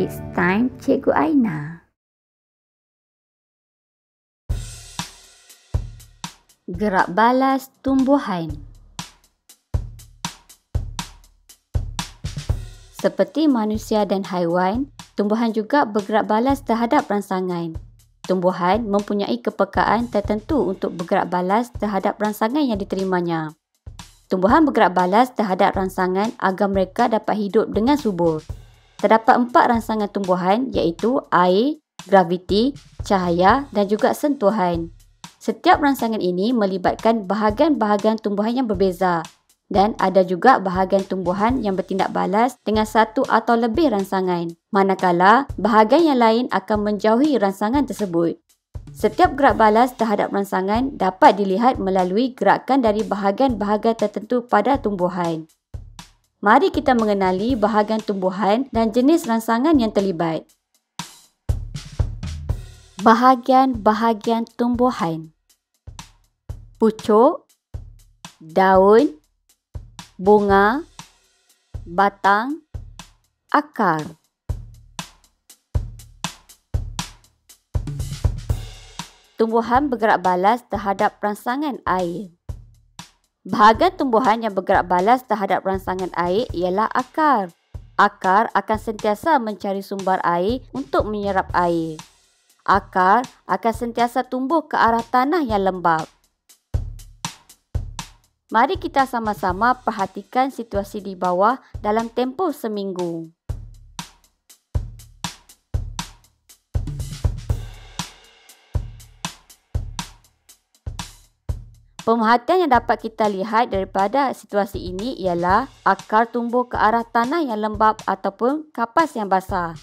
It's time Cikgu Aina. Gerak balas tumbuhan. Seperti manusia dan haiwan, tumbuhan juga bergerak balas terhadap rangsangan. Tumbuhan mempunyai kepekaan tertentu untuk bergerak balas terhadap rangsangan yang diterimanya. Tumbuhan bergerak balas terhadap rangsangan agar mereka dapat hidup dengan subur. Terdapat 4 rangsangan tumbuhan iaitu air, graviti, cahaya dan juga sentuhan. Setiap rangsangan ini melibatkan bahagian-bahagian tumbuhan yang berbeza dan ada juga bahagian tumbuhan yang bertindak balas dengan satu atau lebih rangsangan, manakala bahagian yang lain akan menjauhi rangsangan tersebut. Setiap gerak balas terhadap rangsangan dapat dilihat melalui gerakan dari bahagian-bahagian tertentu pada tumbuhan. Mari kita mengenali bahagian tumbuhan dan jenis rangsangan yang terlibat. Bahagian-bahagian tumbuhan: pucuk, daun, bunga, batang, akar. Tumbuhan bergerak balas terhadap rangsangan air. Bahagian tumbuhan yang bergerak balas terhadap rangsangan air ialah akar. Akar akan sentiasa mencari sumber air untuk menyerap air. Akar akan sentiasa tumbuh ke arah tanah yang lembap. Mari kita sama-sama perhatikan situasi di bawah dalam tempoh seminggu. Pemerhatian yang dapat kita lihat daripada situasi ini ialah akar tumbuh ke arah tanah yang lembap ataupun kapas yang basah.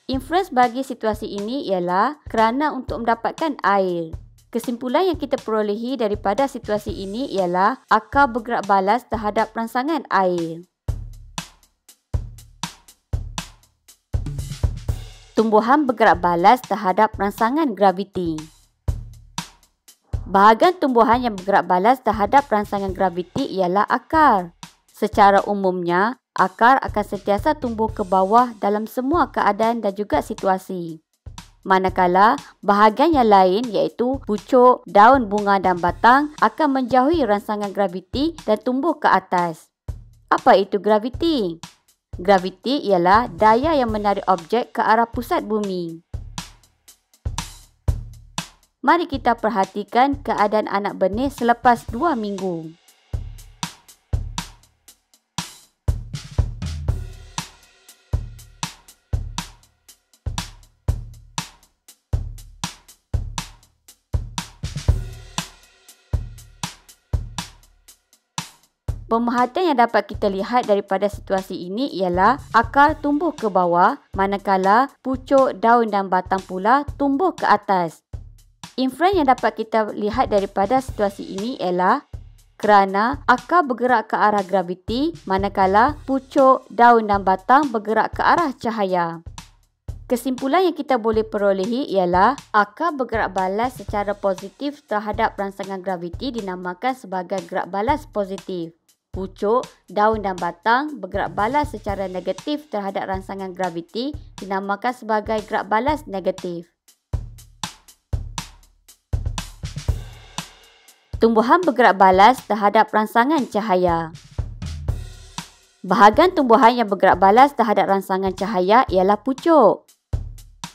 Influence bagi situasi ini ialah kerana untuk mendapatkan air. Kesimpulan yang kita perolehi daripada situasi ini ialah akar bergerak balas terhadap rangsangan air. Tumbuhan bergerak balas terhadap rangsangan graviti. Bahagian tumbuhan yang bergerak balas terhadap rangsangan graviti ialah akar. Secara umumnya, akar akan sentiasa tumbuh ke bawah dalam semua keadaan dan juga situasi. Manakala, bahagian yang lain iaitu pucuk, daun, bunga dan batang akan menjauhi rangsangan graviti dan tumbuh ke atas. Apa itu graviti? Graviti ialah daya yang menarik objek ke arah pusat bumi. Mari kita perhatikan keadaan anak benih selepas 2 minggu. Pemerhatian yang dapat kita lihat daripada situasi ini ialah akar tumbuh ke bawah, manakala pucuk, daun dan batang pula tumbuh ke atas. Influence yang dapat kita lihat daripada situasi ini ialah kerana akar bergerak ke arah graviti, manakala pucuk, daun dan batang bergerak ke arah cahaya. Kesimpulan yang kita boleh perolehi ialah akar bergerak balas secara positif terhadap rangsangan graviti dinamakan sebagai gerak balas positif. Pucuk, daun dan batang bergerak balas secara negatif terhadap rangsangan graviti dinamakan sebagai gerak balas negatif. Tumbuhan bergerak balas terhadap rangsangan cahaya. Bahagian tumbuhan yang bergerak balas terhadap rangsangan cahaya ialah pucuk.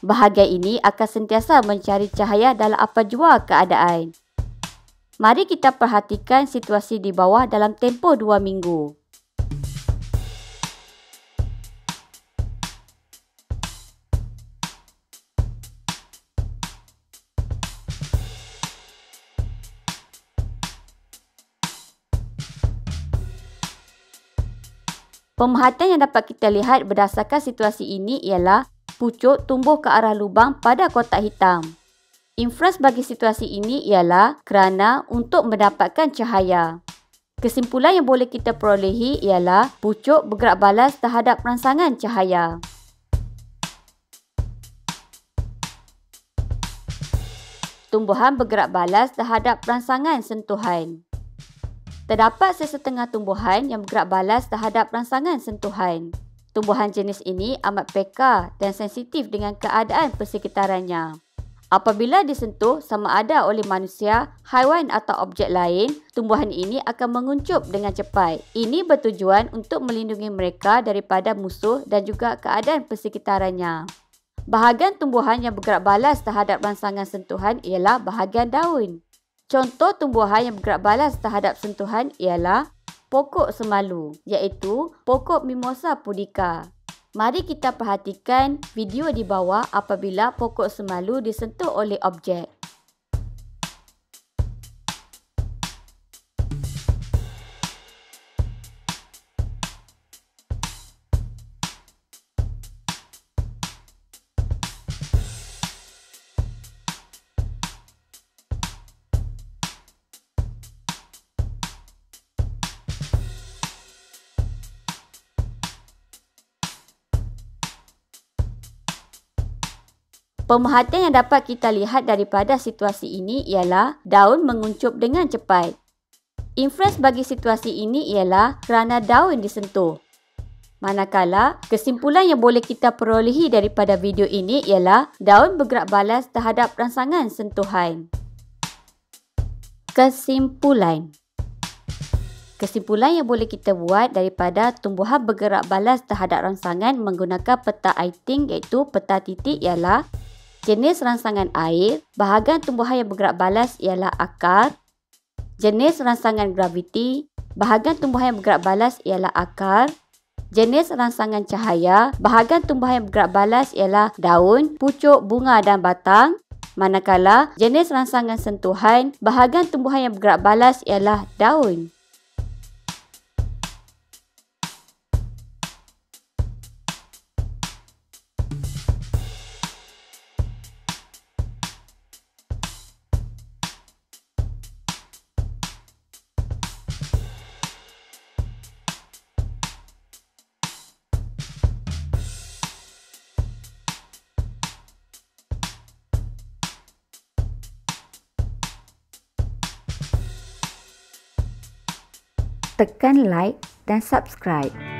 Bahagian ini akan sentiasa mencari cahaya dalam apa jua keadaan. Mari kita perhatikan situasi di bawah dalam tempoh 2 minggu. Pemerhatian yang dapat kita lihat berdasarkan situasi ini ialah pucuk tumbuh ke arah lubang pada kotak hitam. Influence bagi situasi ini ialah kerana untuk mendapatkan cahaya. Kesimpulan yang boleh kita perolehi ialah pucuk bergerak balas terhadap rangsangan cahaya. Tumbuhan bergerak balas terhadap rangsangan sentuhan. Terdapat sesetengah tumbuhan yang bergerak balas terhadap rangsangan sentuhan. Tumbuhan jenis ini amat peka dan sensitif dengan keadaan persekitarannya. Apabila disentuh sama ada oleh manusia, haiwan atau objek lain, tumbuhan ini akan menguncup dengan cepat. Ini bertujuan untuk melindungi mereka daripada musuh dan juga keadaan persekitarannya. Bahagian tumbuhan yang bergerak balas terhadap rangsangan sentuhan ialah bahagian daun. Contoh tumbuhan yang bergerak balas terhadap sentuhan ialah pokok semalu, iaitu pokok Mimosa pudica. Mari kita perhatikan video di bawah apabila pokok semalu disentuh oleh objek. Pemerhatian yang dapat kita lihat daripada situasi ini ialah daun menguncup dengan cepat. Inferens bagi situasi ini ialah kerana daun disentuh. Manakala, kesimpulan yang boleh kita perolehi daripada video ini ialah daun bergerak balas terhadap rangsangan sentuhan. Kesimpulan yang boleh kita buat daripada tumbuhan bergerak balas terhadap rangsangan menggunakan peta Eyting iaitu peta titik ialah jenis rangsangan air, bahagian tumbuhan yang bergerak balas ialah akar. Jenis rangsangan graviti, bahagian tumbuhan yang bergerak balas ialah akar. Jenis rangsangan cahaya, bahagian tumbuhan yang bergerak balas ialah daun, pucuk, bunga dan batang. Manakala jenis rangsangan sentuhan, bahagian tumbuhan yang bergerak balas ialah daun. Tekan like dan subscribe.